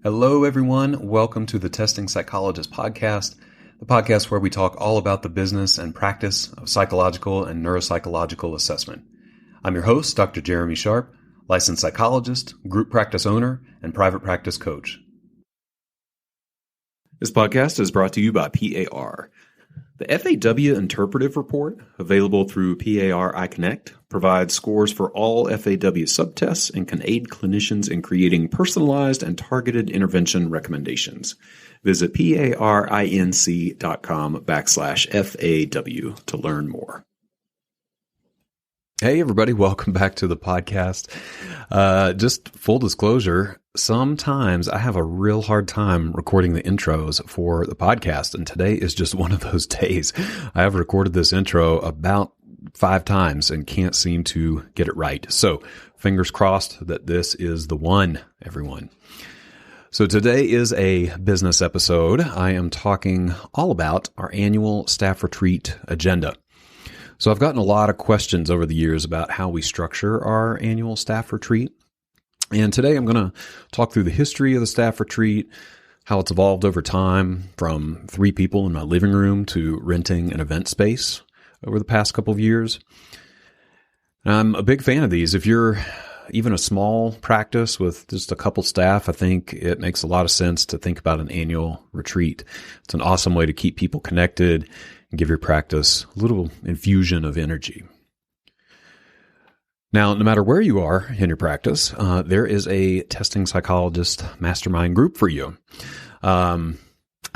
Hello, everyone. Welcome to the Testing Psychologist podcast, the podcast where we talk all about the business and practice of psychological and neuropsychological assessment. I'm your host, Dr. Jeremy Sharp, licensed psychologist, group practice owner, and private practice coach. This podcast is brought to you by PAR. The FAW Interpretive Report, available through PAR iConnect, provides scores for all FAW subtests and can aid clinicians in creating personalized and targeted intervention recommendations. Visit parinc.com/FAW to learn more. Hey, everybody. Welcome back to the podcast. Just full disclosure, sometimes I have a real hard time recording the intros for the podcast, and today is just one of those days. I have recorded this intro about 5 times and can't seem to get it right. So fingers crossed that this is the one, everyone. So today is a business episode. I am talking all about our annual staff retreat agenda. So I've gotten a lot of questions over the years about how we structure our annual staff retreat. And today I'm going to talk through the history of the staff retreat, how it's evolved over time from 3 people in my living room to renting an event space over the past couple of years. And I'm a big fan of these. If you're even a small practice with just a couple staff, I think it makes a lot of sense to think about an annual retreat. It's an awesome way to keep people connected and give your practice a little infusion of energy. Now, no matter where you are in your practice, there is a testing psychologist mastermind group for you. I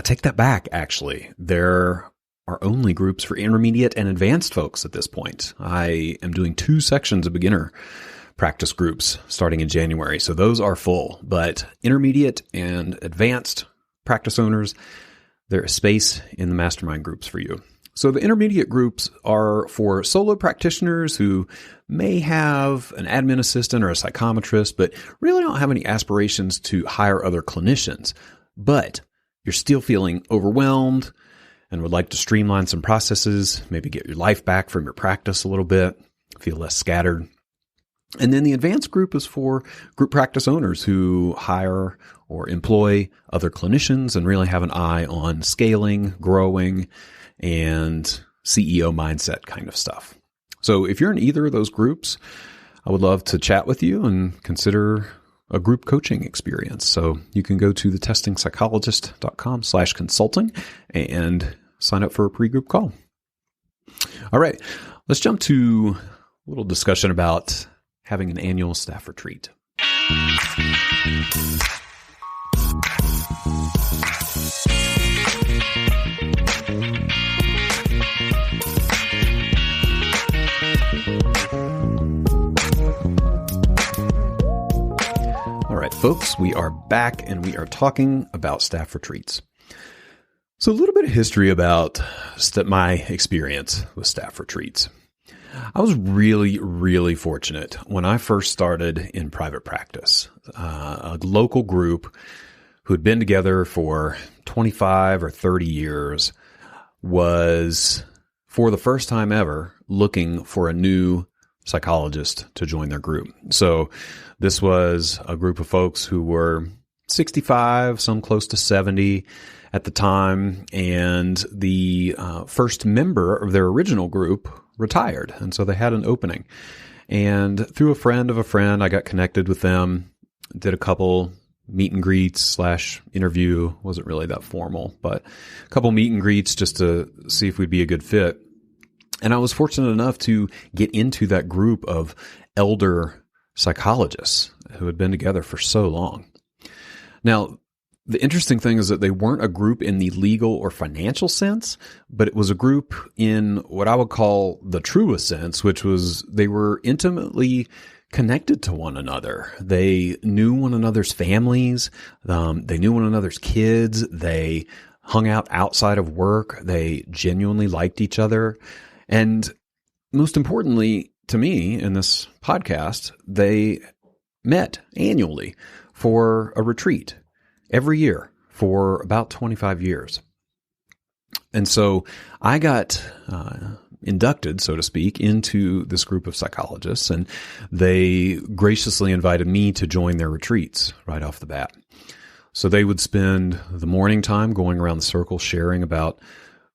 take that back, actually. There are only groups for intermediate and advanced folks at this point. I am doing 2 sections of beginner practice groups starting in January, so those are full. But intermediate and advanced practice owners, there is space in the mastermind groups for you. So the intermediate groups are for solo practitioners who may have an admin assistant or a psychometrist, but really don't have any aspirations to hire other clinicians. But you're still feeling overwhelmed and would like to streamline some processes, maybe get your life back from your practice a little bit, feel less scattered. And then the advanced group is for group practice owners who hire or employ other clinicians and really have an eye on scaling, growing, and CEO mindset kind of stuff. So if you're in either of those groups, I would love to chat with you and consider a group coaching experience. So you can go to thetestingpsychologist.com/consulting and sign up for a pre-group call. All right, let's jump to a little discussion about having an annual staff retreat. All right, folks, we are back and we are talking about staff retreats. So a little bit of history about my experience with staff retreats. I was really fortunate when I first started in private practice. A local group who had been together for 25 or 30 years was, for the first time ever, looking for a new psychologist to join their group. So this was a group of folks who were 65, some close to 70 at the time, and the first member of their original group retired, and so they had an opening. And through a friend of a friend, I got connected with them, did a couple meet and greets / interview. Wasn't really that formal, but a couple meet and greets just to see if we'd be a good fit. And I was fortunate enough to get into that group of elder psychologists who had been together for so long. Now, the interesting thing is that they weren't a group in the legal or financial sense, but it was a group in what I would call the truest sense, which was they were intimately connected to one another. They knew one another's families. They knew one another's kids. They hung out outside of work. They genuinely liked each other. And most importantly to me in this podcast, they met annually for a retreat every year for about 25 years. And so I got inducted, so to speak, into this group of psychologists, and they graciously invited me to join their retreats right off the bat. So they would spend the morning time going around the circle sharing about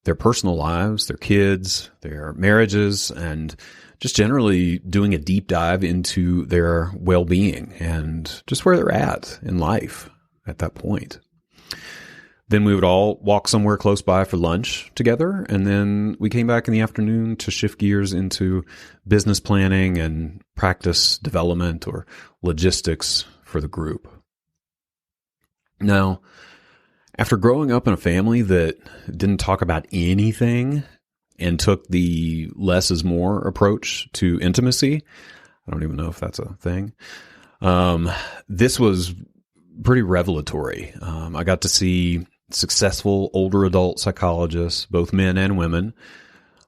their personal lives, their kids, their marriages, and just generally doing a deep dive into their well-being and just where they're at in life at that point. Then we would all walk somewhere close by for lunch together, and then we came back in the afternoon to shift gears into business planning and practice development or logistics for the group. Now, after growing up in a family that didn't talk about anything and took the less is more approach to intimacy, I don't even know if that's a thing, this was pretty revelatory. I got to see successful older adult psychologists, both men and women,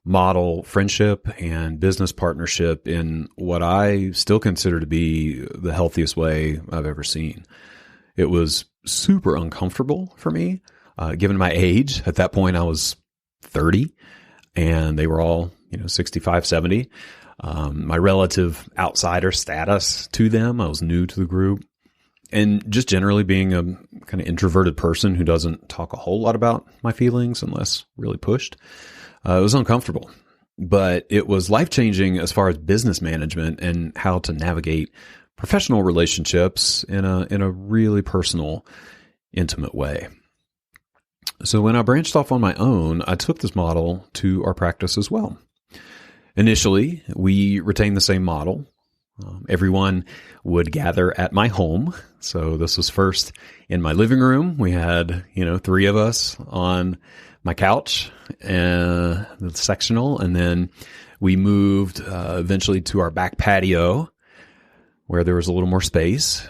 model friendship and business partnership in what I still consider to be the healthiest way I've ever seen. It was super uncomfortable for me, given my age. At that point, I was 30, and they were all, 65, 70. My relative outsider status to them, I was new to the group. And just generally being a kind of introverted person who doesn't talk a whole lot about my feelings unless really pushed, it was uncomfortable. But it was life-changing as far as business management and how to navigate professional relationships in a really personal, intimate way. So when I branched off on my own, I took this model to our practice as well. Initially, we retained the same model. Everyone would gather at my home. So this was first in my living room. We had, 3 of us on my couch, the sectional, and then we moved eventually to our back patio where there was a little more space.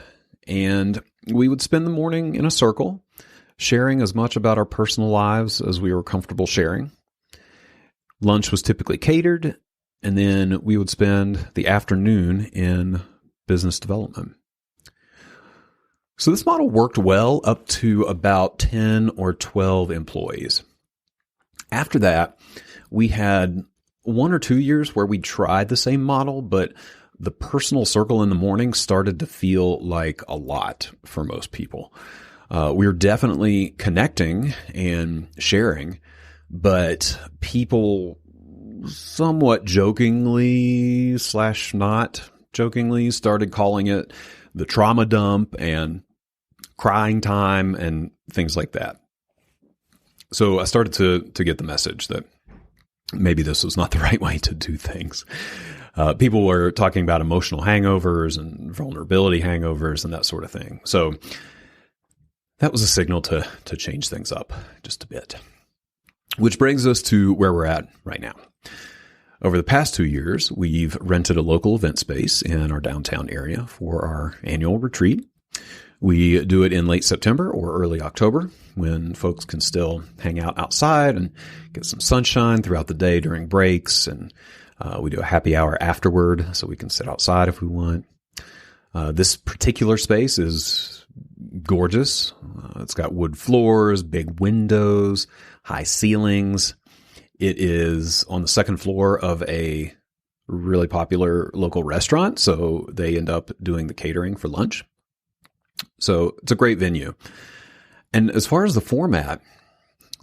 And we would spend the morning in a circle, sharing as much about our personal lives as we were comfortable sharing. Lunch was typically catered, and then we would spend the afternoon in business development. So this model worked well up to about 10 or 12 employees. After that, we had 1 or 2 years where we tried the same model, but the personal circle in the morning started to feel like a lot for most people. We were definitely connecting and sharing, but people somewhat jokingly / not jokingly started calling it the trauma dump and crying time and things like that. So I started to get the message that maybe this was not the right way to do things. People were talking about emotional hangovers and vulnerability hangovers and that sort of thing. So that was a signal to change things up just a bit. Which brings us to where we're at right now. Over the past 2 years, we've rented a local event space in our downtown area for our annual retreat. We do it in late September or early October when folks can still hang out outside and get some sunshine throughout the day during breaks. And we do a happy hour afterward so we can sit outside if we want. This particular space is gorgeous. It's got wood floors, big windows, high ceilings. It is on the second floor of a really popular local restaurant, so they end up doing the catering for lunch. So it's a great venue. And as far as the format,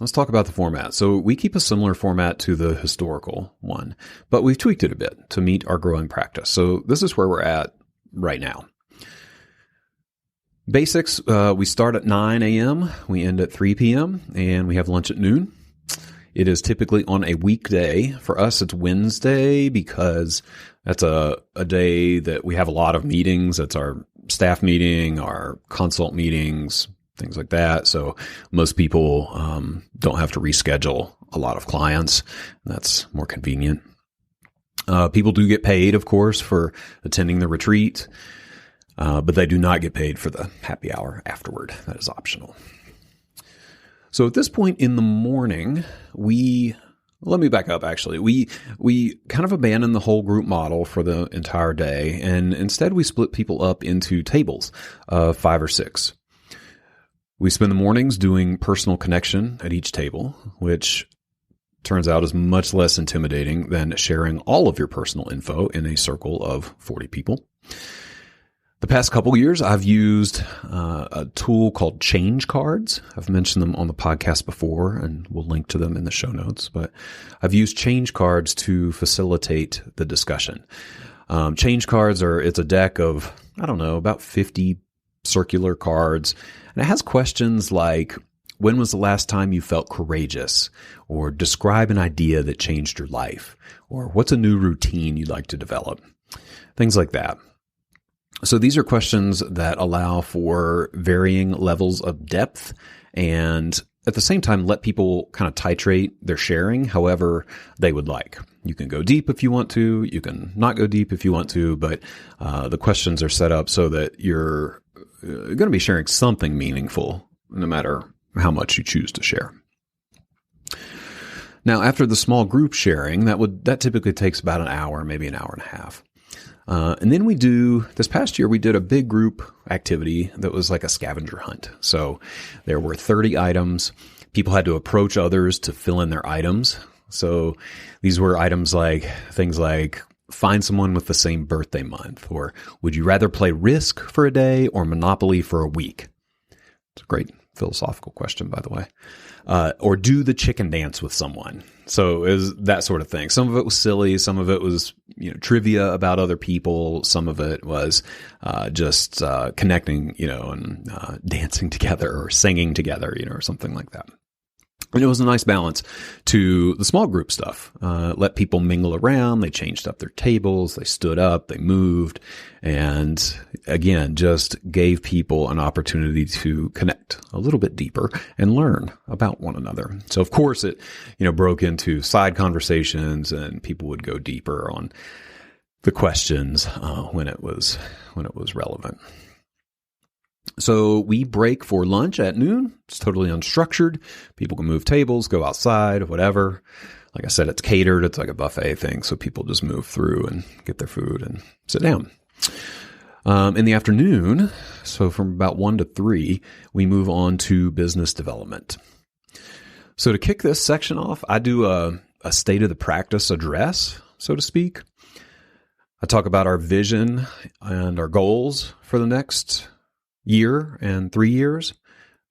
let's talk about the format. So we keep a similar format to the historical one, but we've tweaked it a bit to meet our growing practice. So this is where we're at right now. Basics, we start at 9 a.m., we end at 3 p.m., and we have lunch at noon. It is typically on a weekday. For us, it's Wednesday because that's a day that we have a lot of meetings. That's our staff meeting, our consult meetings, things like that. So most people don't have to reschedule a lot of clients. That's more convenient. People do get paid, of course, for attending the retreat, but they do not get paid for the happy hour afterward. That is optional. So at this point in the morning, let me back up actually. We kind of abandoned the whole group model for the entire day, and instead we split people up into tables of 5 or 6. We spend the mornings doing personal connection at each table, which turns out is much less intimidating than sharing all of your personal info in a circle of 40 people. The past couple of years, I've used a tool called change cards. I've mentioned them on the podcast before, and we'll link to them in the show notes. But I've used change cards to facilitate the discussion. Change cards it's a deck of, about 50 circular cards. And it has questions like, when was the last time you felt courageous? Or describe an idea that changed your life? Or what's a new routine you'd like to develop? Things like that. So these are questions that allow for varying levels of depth and at the same time let people kind of titrate their sharing however they would like. You can go deep if you want to. You can not go deep if you want to, but the questions are set up so that you're going to be sharing something meaningful no matter how much you choose to share. Now, after the small group sharing, that typically takes about an hour, maybe an hour and a half. And then this past year, we did a big group activity that was like a scavenger hunt. So there were 30 items. People had to approach others to fill in their items. So these were items like things like find someone with the same birthday month, or would you rather play Risk for a day or Monopoly for a week? It's a great philosophical question, by the way. Or do the chicken dance with someone. So it was that sort of thing. Some of it was silly. Some of it was, trivia about other people. Some of it was just connecting, and dancing together or singing together, or something like that. And it was a nice balance to the small group stuff. Let people mingle around. They changed up their tables. They stood up. They moved. And again, just gave people an opportunity to connect a little bit deeper and learn about one another. So of course it, broke into side conversations and people would go deeper on the questions when it was relevant. So we break for lunch at noon. It's totally unstructured. People can move tables, go outside, whatever. Like I said, it's catered. It's like a buffet thing. So people just move through and get their food and sit down. In the afternoon, so from about 1 to 3, we move on to business development. So to kick this section off, I do a state of the practice address, so to speak. I talk about our vision and our goals for the next year and 3 years,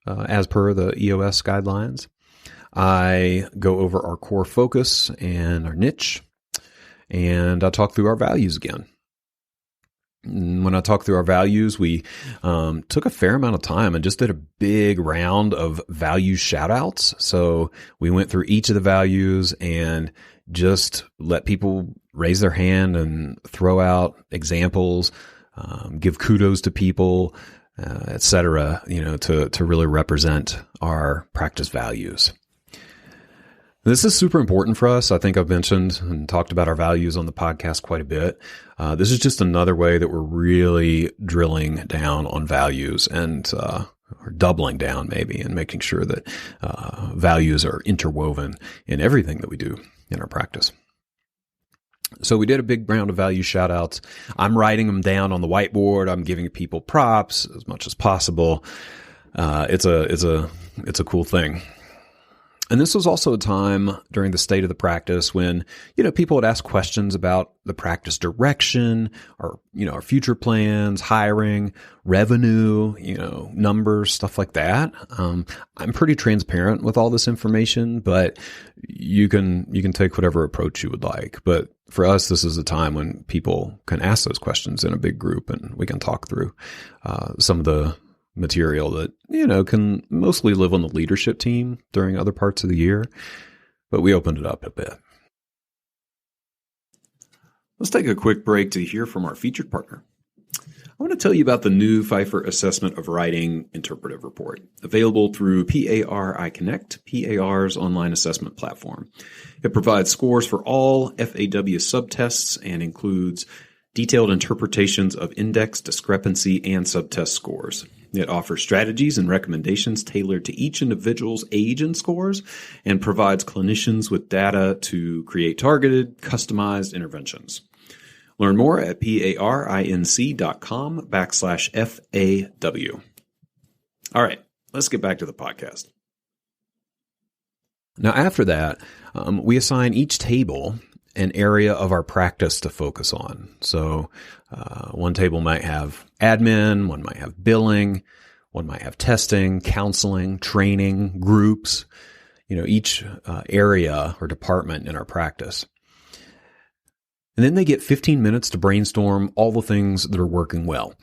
as per the EOS guidelines. I go over our core focus and our niche, and I talk through our values again. And when I talk through our values, we took a fair amount of time and just did a big round of value shout outs. So we went through each of the values and just let people raise their hand and throw out examples, give kudos to people, et cetera, to really represent our practice values. This is super important for us. I think I've mentioned and talked about our values on the podcast quite a bit. This is just another way that we're really drilling down on values and or doubling down maybe and making sure that values are interwoven in everything that we do in our practice. So we did a big round of value shout outs. I'm writing them down on the whiteboard. I'm giving people props as much as possible. It's a cool thing. And this was also a time during the state of the practice when, people would ask questions about the practice direction or, our future plans, hiring, revenue, numbers, stuff like that. I'm pretty transparent with all this information, but you can take whatever approach you would like. But for us, this is a time when people can ask those questions in a big group and we can talk through some of the material that, can mostly live on the leadership team during other parts of the year, but we opened it up a bit. Let's take a quick break to hear from our featured partner. I want to tell you about the new Pfeiffer Assessment of Writing Interpretive Report, available through PAR Connect, PAR's online assessment platform. It provides scores for all FAW subtests and includes detailed interpretations of index, discrepancy, and subtest scores. It offers strategies and recommendations tailored to each individual's age and scores and provides clinicians with data to create targeted, customized interventions. Learn more at parinc.com/FAW. All right, let's get back to the podcast. Now, after that, we assign each table an area of our practice to focus on. So one table might have admin, one might have billing, one might have testing, counseling, training, groups, each area or department in our practice. And then they get 15 minutes to brainstorm all the things that are working well.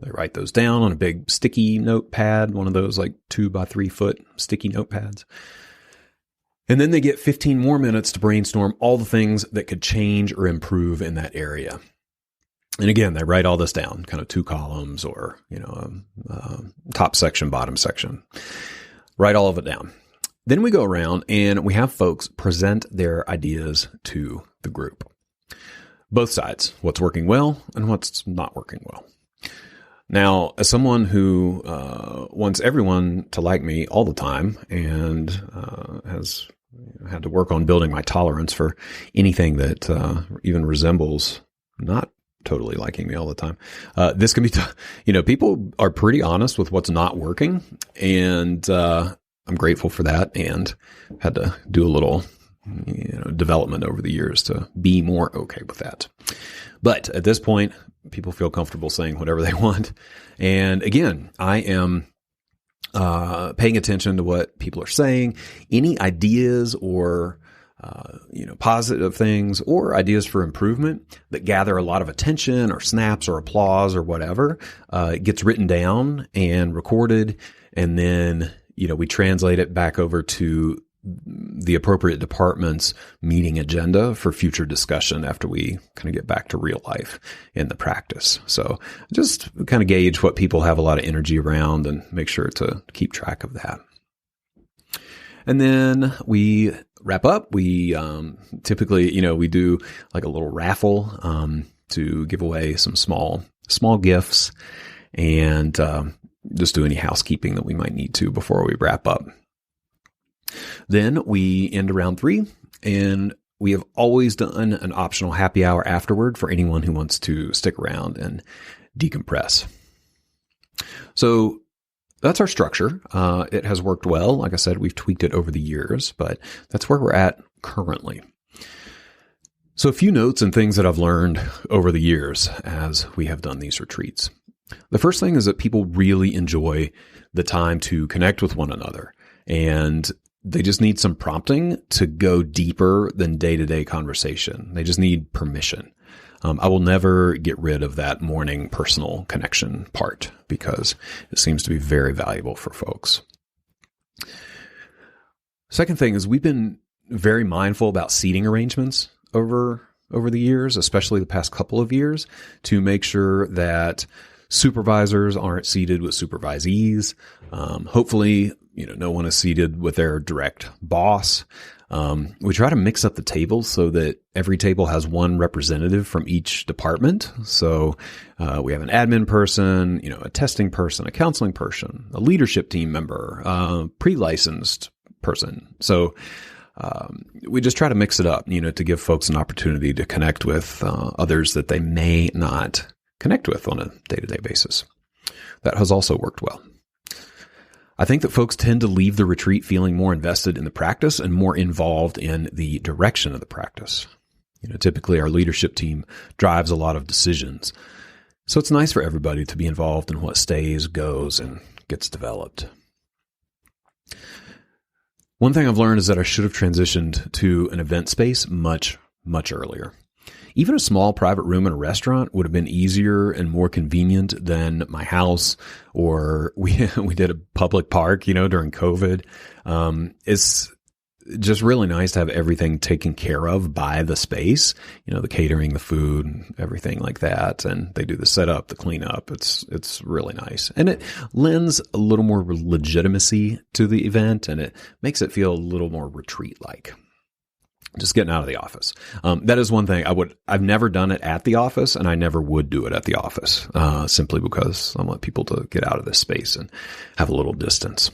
They write those down on a big sticky notepad, one of those like 2 by 3 foot sticky notepads. And then they get 15 more minutes to brainstorm all the things that could change or improve in that area. And again, they write all this down, kind of 2 columns or, top section, bottom section. Write all of it down. Then we go around and we have folks present their ideas to the group. Both sides, what's working well and what's not working well. Now, as someone who wants everyone to like me all the time and has had to work on building my tolerance for anything that even resembles not totally liking me all the time, this can be, people are pretty honest with what's not working, and I'm grateful for that, and had to do a little development over the years to be more okay with that. But at this point, people feel comfortable saying whatever they want. And again, I am paying attention to what people are saying. Any ideas or positive things or ideas for improvement that gather a lot of attention or snaps or applause or whatever, it gets written down and recorded, and then we translate it back over to the appropriate department's meeting agenda for future discussion after we kind of get back to real life in the practice. So just kind of gauge what people have a lot of energy around and make sure to keep track of that. And then we wrap up. We typically, we do like a little raffle to give away some small gifts, and just do any housekeeping that we might need to before we wrap up. Then we end around 3, and we have always done an optional happy hour afterward for anyone who wants to stick around and decompress. So that's our structure. It has worked well. Like I said, we've tweaked it over the years, but that's where we're at currently. So a few notes and things that I've learned over the years as we have done these retreats. The first thing is that people really enjoy the time to connect with one another, and they just need some prompting to go deeper than day-to-day conversation. They just need permission. I will never get rid of that morning personal connection part because it seems to be very valuable for folks. Second thing is we've been very mindful about seating arrangements over the years, especially the past couple of years, to make sure that supervisors aren't seated with supervisees. Hopefully, no one is seated with their direct boss. We try to mix up the tables so that every table has one representative from each department. So we have an admin person, a testing person, a counseling person, a leadership team member, pre-licensed person. So we just try to mix it up, to give folks an opportunity to connect with others that they may not connect with on a day-to-day basis. That has also worked well. I think that folks tend to leave the retreat feeling more invested in the practice and more involved in the direction of the practice. Typically our leadership team drives a lot of decisions. So it's nice for everybody to be involved in what stays, goes, and gets developed. One thing I've learned is that I should have transitioned to an event space much, much earlier. Even a small private room in a restaurant would have been easier and more convenient than my house, or we did a public park, during COVID. It's just really nice to have everything taken care of by the space, the catering, the food, everything like that. And they do the setup, the cleanup. It's really nice. And it lends a little more legitimacy to the event, and it makes it feel a little more retreat-like. Just getting out of the office. That is one thing I've never done it at the office, and I never would do it at the office, simply because I want people to get out of this space and have a little distance.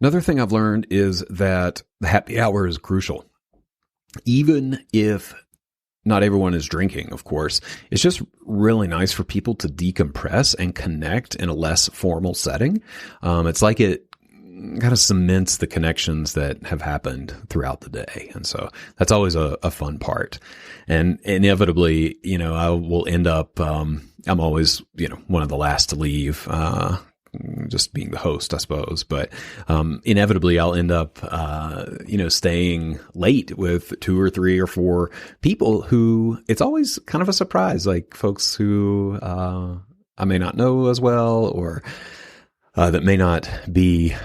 Another thing I've learned is that the happy hour is crucial. Even if not everyone is drinking, of course, it's just really nice for people to decompress and connect in a less formal setting. It's like it kind of cements the connections that have happened throughout the day. And so that's always a fun part. And inevitably, I will end up, I'm always, one of the last to leave, just being the host, I suppose. But inevitably, I'll end up, staying late with 2 or 3 or 4 people who it's always kind of a surprise, like folks who I may not know as well, or that may not be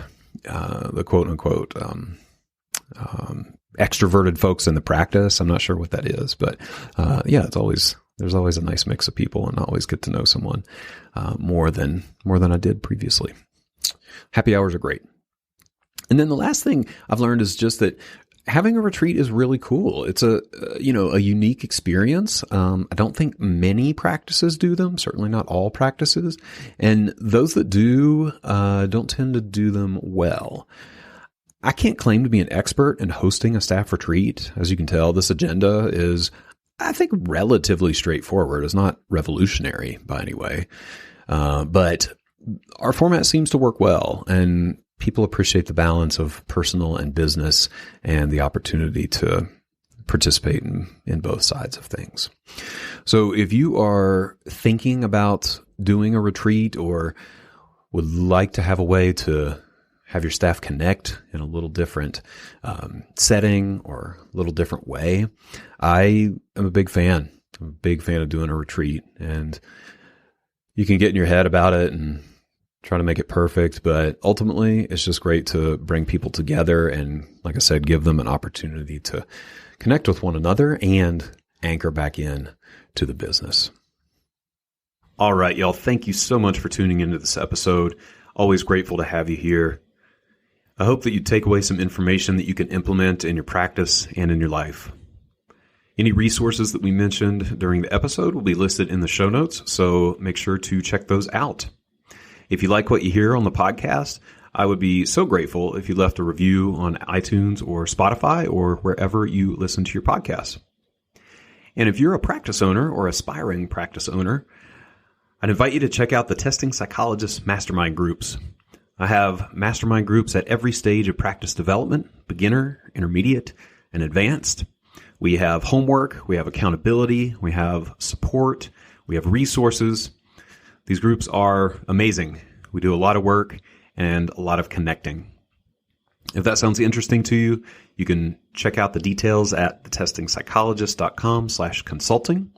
the quote unquote extroverted folks in the practice. I'm not sure what that is, but there's always a nice mix of people, and I always get to know someone more than I did previously. Happy hours are great. And then the last thing I've learned is just that having a retreat is really cool. It's a unique experience. I don't think many practices do them, certainly not all practices. And those that do, don't tend to do them well. I can't claim to be an expert in hosting a staff retreat. As you can tell, this agenda is, I think, relatively straightforward. It's not revolutionary by any way. But our format seems to work well, and people appreciate the balance of personal and business and the opportunity to participate in both sides of things. So if you are thinking about doing a retreat or would like to have a way to have your staff connect in a little different setting or a little different way, I am a big fan. I'm a big fan of doing a retreat, and you can get in your head about it and try to make it perfect, but ultimately it's just great to bring people together and, like I said, give them an opportunity to connect with one another and anchor back in to the business. All right, y'all. Thank you so much for tuning into this episode. Always grateful to have you here. I hope that you take away some information that you can implement in your practice and in your life. Any resources that we mentioned during the episode will be listed in the show notes, so make sure to check those out. If you like what you hear on the podcast, I would be so grateful if you left a review on iTunes or Spotify or wherever you listen to your podcasts. And if you're a practice owner or aspiring practice owner, I'd invite you to check out the Testing Psychologist mastermind groups. I have mastermind groups at every stage of practice development: beginner, intermediate, and advanced. We have homework, we have accountability, we have support, we have resources. These groups are amazing. We do a lot of work and a lot of connecting. If that sounds interesting to you, you can check out the details at thetestingpsychologist.com/consulting.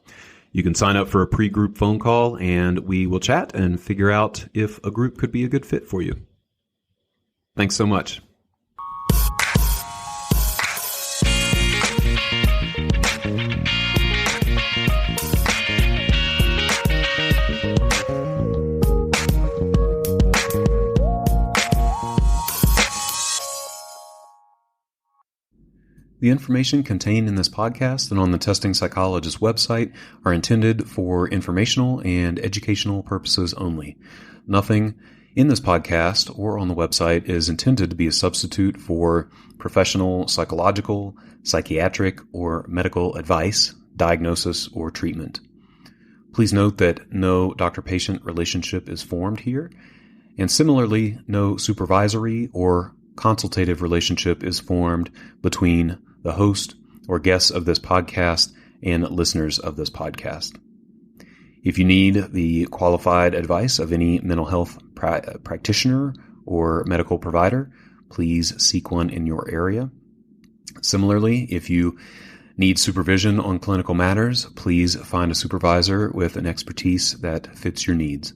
You can sign up for a pre-group phone call, and we will chat and figure out if a group could be a good fit for you. Thanks so much. The information contained in this podcast and on the Testing Psychologist website are intended for informational and educational purposes only. Nothing in this podcast or on the website is intended to be a substitute for professional psychological, psychiatric, or medical advice, diagnosis, or treatment. Please note that no doctor-patient relationship is formed here, and similarly, no supervisory or consultative relationship is formed between the host or guests of this podcast and listeners of this podcast. If you need the qualified advice of any mental health practitioner or medical provider, please seek one in your area. Similarly, if you need supervision on clinical matters, please find a supervisor with an expertise that fits your needs.